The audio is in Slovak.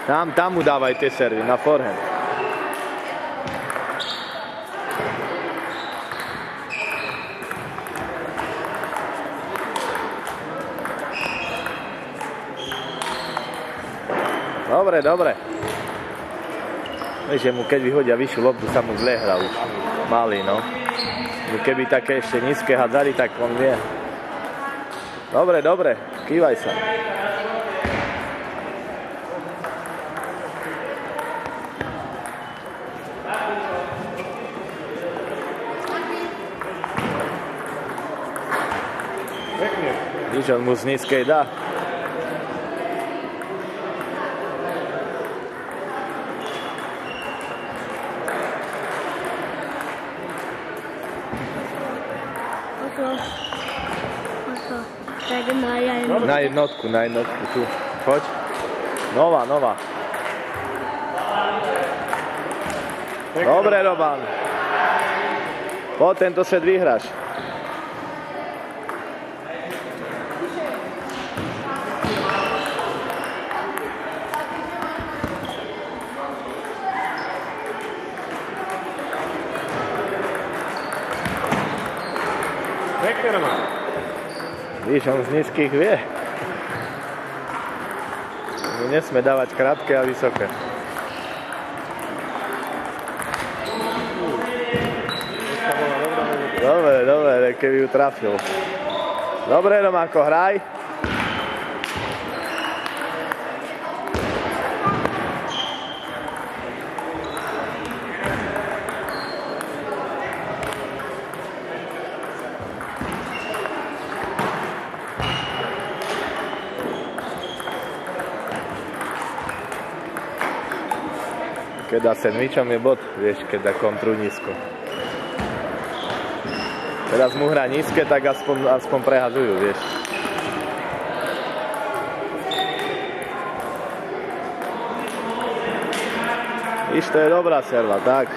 Tam mu dávaj tie servy, na forehand. Dobre. Vieš, že mu keď vyhodia vyššiu loptu, sa mu zle hra už. Malý, no. Keby také ešte nízke hádzali, tak on vie. Dobre, kývaj sa. Víš, on mu z nízkej dá. Na jednotku tu. Choď. Nová. Dobre, Roman. Po tento set vyhráš. Pekne, Roman. Víš, on z nízkych vie. My nesme dávať krátke a vysoké. Dobre, keby ju trafil. Dobre, Románko, hraj. Keď dá sandvičom je bod, vieš, keď dá kontru nízko. Teraz mu hrá nízke, tak aspoň prehazujú, vieš. Víš, to je dobrá serva, tak.